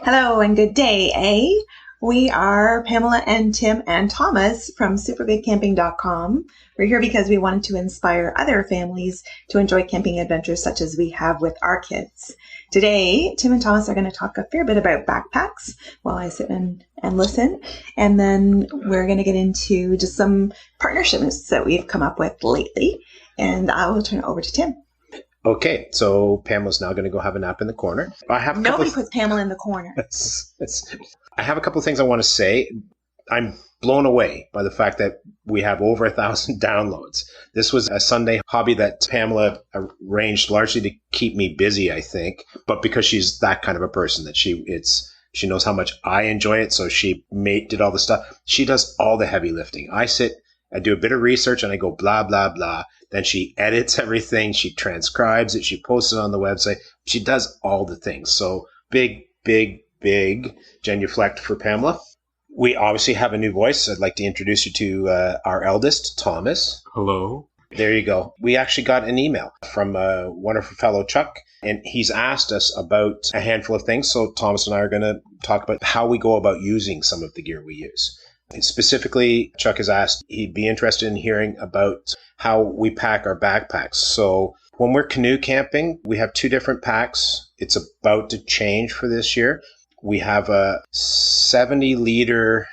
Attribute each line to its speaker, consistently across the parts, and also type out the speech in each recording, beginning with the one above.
Speaker 1: Hello and good day, We are Pamela and Tim and Thomas from superbigcamping.com. We're here because we wanted to inspire other families to enjoy camping adventures such as we have with our kids. Today, Tim and Thomas are going to talk a fair bit about backpacks while I sit and listen. And then we're going to get into just some partnerships that we've come up with lately. And I will turn it over to Tim.
Speaker 2: Okay, so Pamela's now going to go have a nap in the corner.
Speaker 1: Nobody puts Pamela in the corner.
Speaker 2: I have a couple of things I want to say. I'm blown away by the fact that we have over 1,000 downloads. This was a Sunday hobby that Pamela arranged largely to keep me busy, I think, but because she's that kind of a person that she knows how much I enjoy it, so she did all the stuff. She does all the heavy lifting. I do a bit of research and I go blah, blah, blah. Then she edits everything. She transcribes it. She posts it on the website. She does all the things. So big genuflect for Pamela. We obviously have a new voice. I'd like to introduce you to our eldest, Thomas.
Speaker 3: Hello.
Speaker 2: There you go. We actually got an email from a wonderful fellow, Chuck, and he's asked us about a handful of things. So Thomas and I are going to talk about how we go about using some of the gear we use. Specifically, Chuck has asked he'd be interested in hearing about how we pack our backpacks. So when we're canoe camping, we have two different packs. It's about to change for this year. We have a 70-liter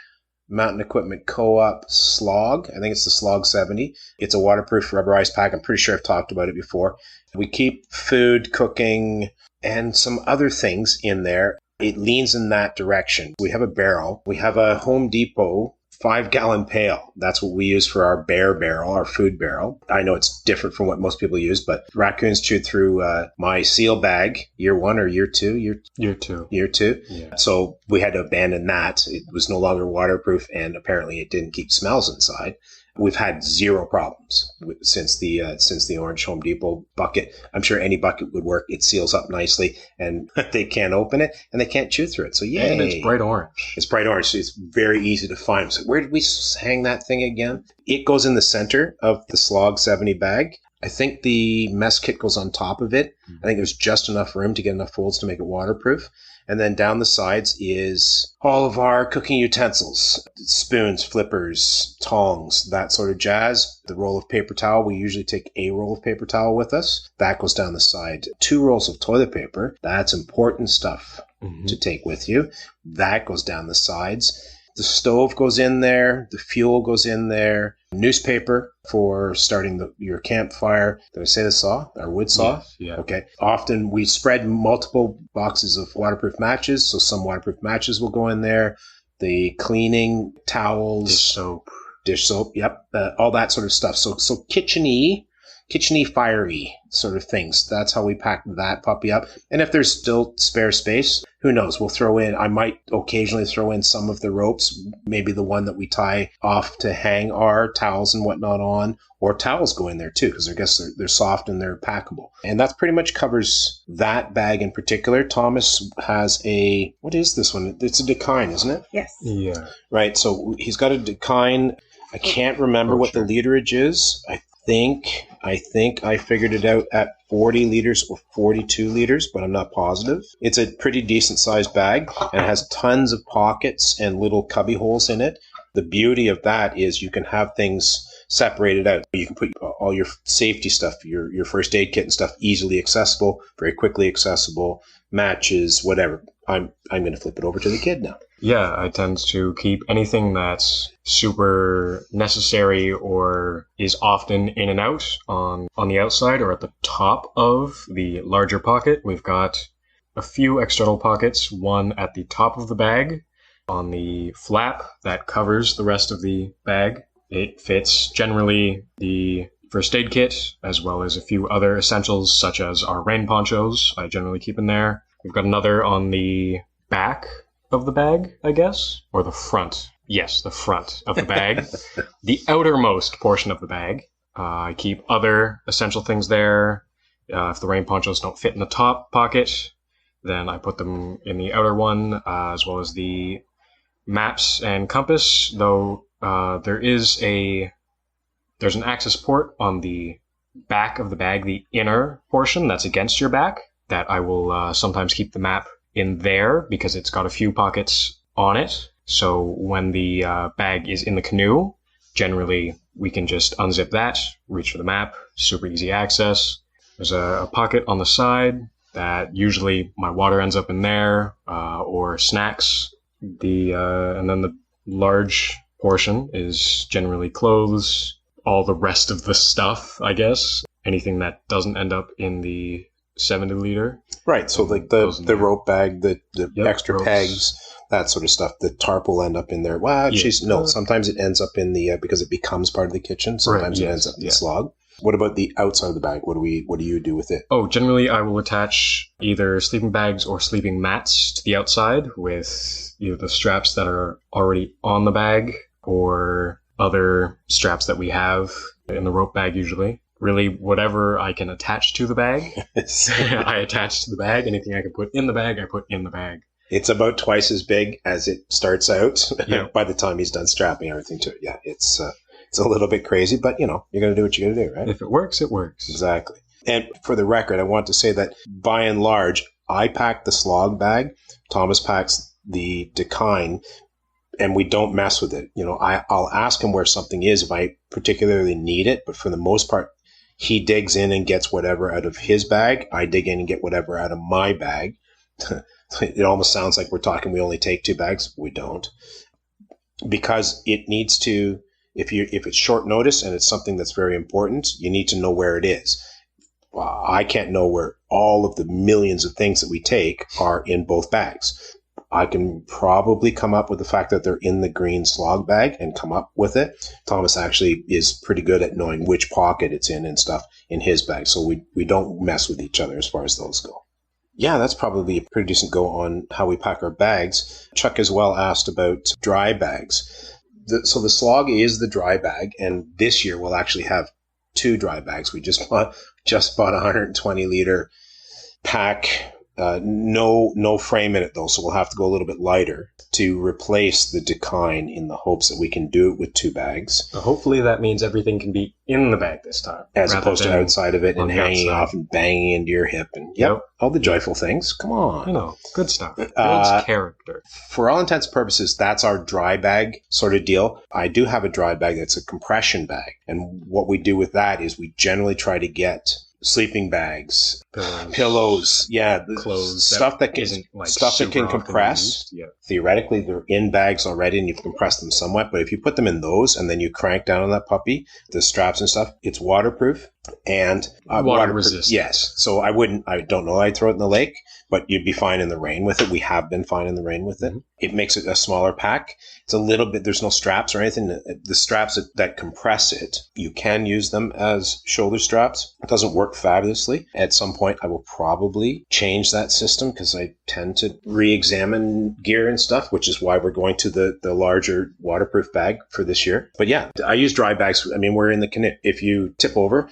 Speaker 2: Mountain Equipment Co-op Slog. I think it's the Slog 70. It's a waterproof rubberized pack. I'm pretty sure I've talked about it before. We keep food, cooking, and some other things in there. It leans in that direction. We have a barrel. We have a Home Depot 5-gallon pail. That's what we use for our bear barrel, our food barrel. I know it's different from what most people use, but raccoons chewed through my seal bag, year one or year two?
Speaker 3: Year two.
Speaker 2: Year two.
Speaker 3: Yeah.
Speaker 2: So we had to abandon that. It was no longer waterproof, and apparently it didn't keep smells inside. We've had zero problems since the orange Home Depot bucket. I'm sure any bucket would work. It seals up nicely, and they can't open it, and they can't chew through it. So yay!
Speaker 3: And it's bright orange.
Speaker 2: It's bright orange, so it's very easy to find. So where did we hang that thing again? It goes in the center of the Slog 70 bag. I think the mess kit goes on top of it. I think there's just enough room to get enough folds to make it waterproof. And then down the sides is all of our cooking utensils, spoons, flippers, tongs, that sort of jazz. The roll of paper towel, we usually take a roll of paper towel with us. That goes down the side. 2 rolls of toilet paper. That's important stuff to take with you. That goes down the sides. The stove goes in there. The fuel goes in there. Newspaper for starting your campfire. Did I say the saw? Our wood saw?
Speaker 3: Yes, yeah.
Speaker 2: Okay. Often we spread multiple boxes of waterproof matches, so some waterproof matches will go in there. The cleaning towels. Dish soap, yep. All that sort of stuff. So kitchen-y, fiery sort of things. That's how we pack that puppy up. And if there's still spare space, who knows? I might occasionally throw in some of the ropes, maybe the one that we tie off to hang our towels and whatnot on, or towels go in there too, because I guess they're soft and they're packable. And that pretty much covers that bag in particular. Thomas has what is this one? It's a Decine, isn't it?
Speaker 1: Yes.
Speaker 3: Yeah.
Speaker 2: Right. So he's got a Decine. I can't remember what the literage is. I think I figured it out at 40 liters or 42 liters, but I'm not positive. It's a pretty decent sized bag and has tons of pockets and little cubby holes in it. The beauty of that is you can have things separated out. You can put all your safety stuff, your first aid kit and stuff easily accessible, very quickly accessible, matches, whatever. I'm going to flip it over to the kid now.
Speaker 3: Yeah, I tend to keep anything that's super necessary or is often in and out on the outside or at the top of the larger pocket. We've got a few external pockets, one at the top of the bag on the flap that covers the rest of the bag. It fits generally the first aid kit as well as a few other essentials such as our rain ponchos I generally keep in there. We've got another on the back of the bag, I guess, or the front. Yes, the front of the bag. The outermost portion of the bag. I keep other essential things there. If the rain ponchos don't fit in the top pocket, then I put them in the outer one, as well as the maps and compass, though there's an access port on the back of the bag, the inner portion that's against your back, that I will sometimes keep the map in there because it's got a few pockets on it. So when the bag is in the canoe, generally we can just unzip that, reach for the map, super easy access. There's a pocket on the side that usually my water ends up in there, or snacks. And then the large portion is generally clothes, all the rest of the stuff, I guess. Anything that doesn't end up in the 70-liter.
Speaker 2: Right, so like the rope bag, the extra
Speaker 3: ropes.
Speaker 2: pegs, that sort of stuff. The tarp will end up in there. Well, no, sometimes it ends up in the, because it becomes part of the kitchen. Sometimes it ends up in the slog. What about the outside of the bag? What do you do with it?
Speaker 3: Oh, generally I will attach either sleeping bags or sleeping mats to the outside with either the straps that are already on the bag or other straps that we have in the rope bag usually. Really, whatever I can attach to the bag, I attach to the bag. Anything I can put in the bag, I put in the bag.
Speaker 2: It's about twice as big as it starts out by the time he's done strapping everything to it. Yeah, it's a little bit crazy, but you're going to do what you got to do, right?
Speaker 3: If it works, it works.
Speaker 2: Exactly. And for the record, I want to say that by and large, I pack the slog bag. Thomas packs the Dakine, and we don't mess with it. I'll ask him where something is if I particularly need it, but for the most part, he digs in and gets whatever out of his bag. I dig in and get whatever out of my bag. It almost sounds like we're talking we only take 2 bags. We don't. Because it needs to, if it's short notice and it's something that's very important, you need to know where it is. I can't know where all of the millions of things that we take are in both bags. I can probably come up with the fact that they're in the green slog bag and come up with it. Thomas actually is pretty good at knowing which pocket it's in and stuff in his bag. So we don't mess with each other as far as those go. Yeah, that's probably a pretty decent go on how we pack our bags. Chuck as well asked about dry bags. So the slog is the dry bag, and this year we'll actually have 2 dry bags. We just bought a 120-liter pack. No frame in it though, so we'll have to go a little bit lighter to replace the Dakine in the hopes that we can do it with 2 bags.
Speaker 3: Hopefully that means everything can be in the bag this time.
Speaker 2: As opposed to outside of it and hanging off and banging into your hip and all the joyful things. Come on.
Speaker 3: I know. Good stuff. Builds character.
Speaker 2: For all intents and purposes, that's our dry bag sort of deal. I do have a dry bag that's a compression bag. And what we do with that is we generally try to get sleeping bags, pillows,
Speaker 3: clothes,
Speaker 2: stuff that can compress.
Speaker 3: Yeah.
Speaker 2: Theoretically, they're in bags already, and you've compressed them somewhat. But if you put them in those, and then you crank down on that puppy, the straps and stuff, it's waterproof and
Speaker 3: water resistant.
Speaker 2: Yes, so I don't know. I'd throw it in the lake, but you'd be fine in the rain with it. We have been fine in the rain with it. Mm-hmm. It makes it a smaller pack. It's a little bit. There's no straps or anything. The straps that compress it, you can use them as shoulder straps. It doesn't work fabulously. At some point, I will probably change that system because I tend to re-examine gear and stuff, which is why we're going to the larger waterproof bag for this year. But yeah, I use dry bags. I mean, we're in the canoe. If you tip over,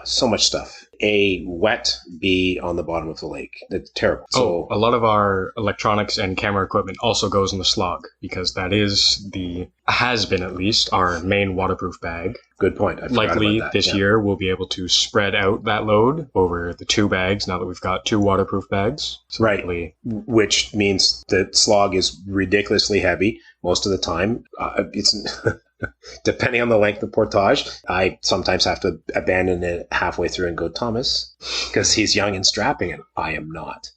Speaker 2: so much stuff. A, wet, B, on the bottom of the lake. It's terrible. So
Speaker 3: a lot of our electronics and camera equipment also goes in the slog because that has been at least our main waterproof bag.
Speaker 2: Good point. I forgot
Speaker 3: Likely
Speaker 2: about that.
Speaker 3: this year we'll be able to spread out that load over the 2 bags now that we've got 2 waterproof bags. So
Speaker 2: right. Which means that slog is ridiculously heavy most of the time. It's depending on the length of portage, I sometimes have to abandon it halfway through and go, Thomas, because he's young and strapping and I am not.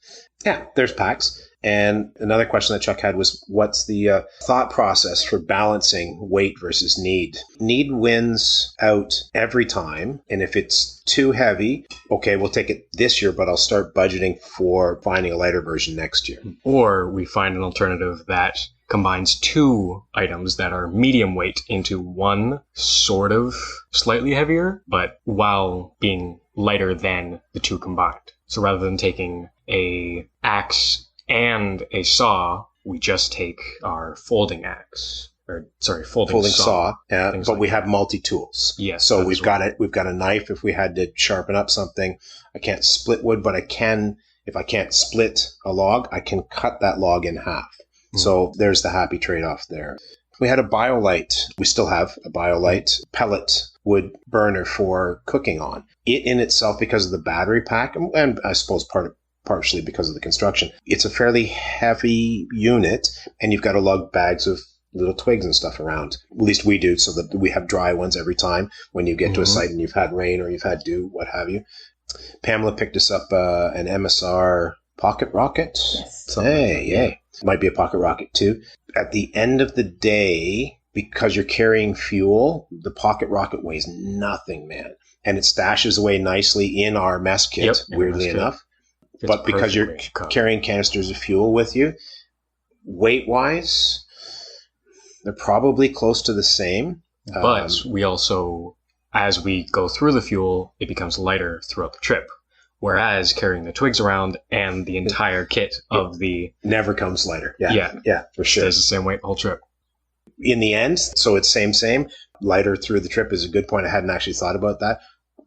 Speaker 2: Yeah, there's packs. And another question that Chuck had was, what's the thought process for balancing weight versus need? Need wins out every time. And if it's too heavy, okay, we'll take it this year, but I'll start budgeting for finding a lighter version next year.
Speaker 3: Or we find an alternative that combines 2 items that are medium weight into one sort of slightly heavier, but while being lighter than the 2 combined. So rather than taking a axe and a saw, we just take our folding axe. Folding saw.
Speaker 2: Yeah, but like we have multi-tools.
Speaker 3: Yes.
Speaker 2: So we've got a knife if we had to sharpen up something. I can't split wood, but I can, if I can't split a log, I can cut that log in half. So there's the happy trade-off there. We had a BioLite. We still have a BioLite pellet wood burner for cooking on. It in itself, because of the battery pack, and I suppose part of partially because of the construction. It's a fairly heavy unit, and you've got to lug bags of little twigs and stuff around. At least we do, so that we have dry ones every time when you get to a site and you've had rain or you've had dew, what have you. Pamela picked us up an MSR pocket rocket.
Speaker 1: Yes.
Speaker 2: Hey. Might be a pocket rocket too. At the end of the day, because you're carrying fuel, the pocket rocket weighs nothing, man. And it stashes away nicely in our mess kit, weirdly enough. But because you're carrying canisters of fuel with you, weight-wise, they're probably close to the same.
Speaker 3: But we also, as we go through the fuel, it becomes lighter throughout the trip. Whereas carrying the twigs around and the entire kit of the...
Speaker 2: Never comes lighter.
Speaker 3: Yeah,
Speaker 2: for sure.
Speaker 3: Stays the same weight the whole trip.
Speaker 2: In the end, so it's same. Lighter through the trip is a good point. I hadn't actually thought about that.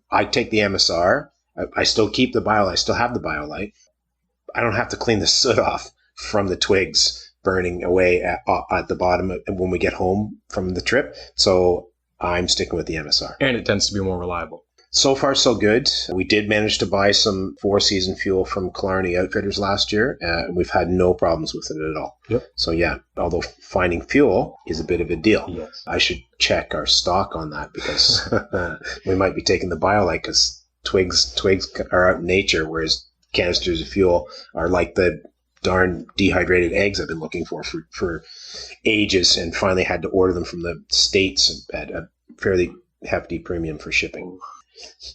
Speaker 2: I take the MSR. I still keep the BioLite. I still have the BioLite. I don't have to clean the soot off from the twigs burning away at the bottom when we get home from the trip. So I'm sticking with the MSR.
Speaker 3: And it tends to be more reliable.
Speaker 2: So far, so good. We did manage to buy some 4-season fuel from Killarney Outfitters last year, and we've had no problems with it at all.
Speaker 3: Yep.
Speaker 2: So yeah, although finding fuel is a bit of a deal.
Speaker 3: Yes.
Speaker 2: I should check our stock on that because we might be taking the BioLite because twigs are out in nature, whereas canisters of fuel are like the darn dehydrated eggs I've been looking for ages, and finally had to order them from the States at a fairly hefty premium for shipping.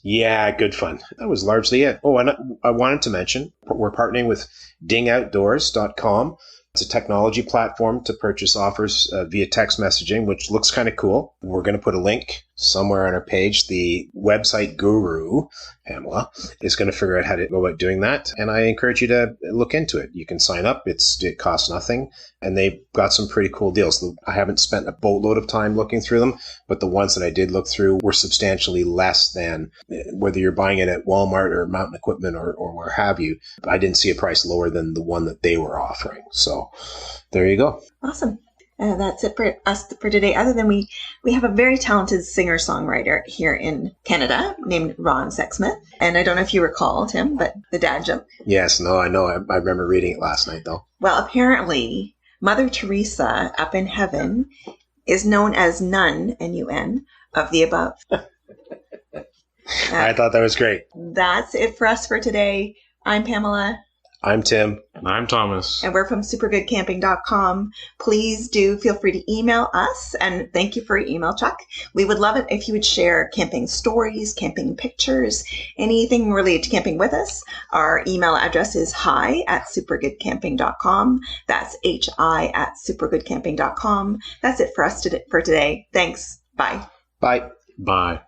Speaker 2: Yeah, good fun. That was largely it. Oh, and I wanted to mention, we're partnering with dingoutdoors.com. It's a technology platform to purchase offers via text messaging, which looks kind of cool. We're going to put a link somewhere on our page. The website guru, Pamela, is going to figure out how to go about doing that. And I encourage you to look into it. You can sign up. It costs nothing. And they've got some pretty cool deals. I haven't spent a boatload of time looking through them, but the ones that I did look through were substantially less than whether you're buying it at Walmart or Mountain Equipment or where have you. I didn't see a price lower than the one that they were offering. So there you go.
Speaker 1: Awesome. That's it for us for today. Other than we have a very talented singer-songwriter here in Canada named Ron Sexsmith. And I don't know if you recall, Tim, but the dad joke.
Speaker 2: Yes, no, I know. I remember reading it last night, though.
Speaker 1: Well, apparently, Mother Teresa up in heaven is known as none, N-U-N, of the above.
Speaker 2: I thought that was great.
Speaker 1: That's it for us for today. I'm Pamela.
Speaker 2: I'm Tim.
Speaker 3: And I'm Thomas.
Speaker 1: And we're from supergoodcamping.com. Please do feel free to email us. And thank you for your email, Chuck. We would love it if you would share camping stories, camping pictures, anything related to camping with us. Our email address is hi@supergoodcamping.com. That's hi@supergoodcamping.com. That's it for us for today. Thanks. Bye.
Speaker 2: Bye.
Speaker 3: Bye.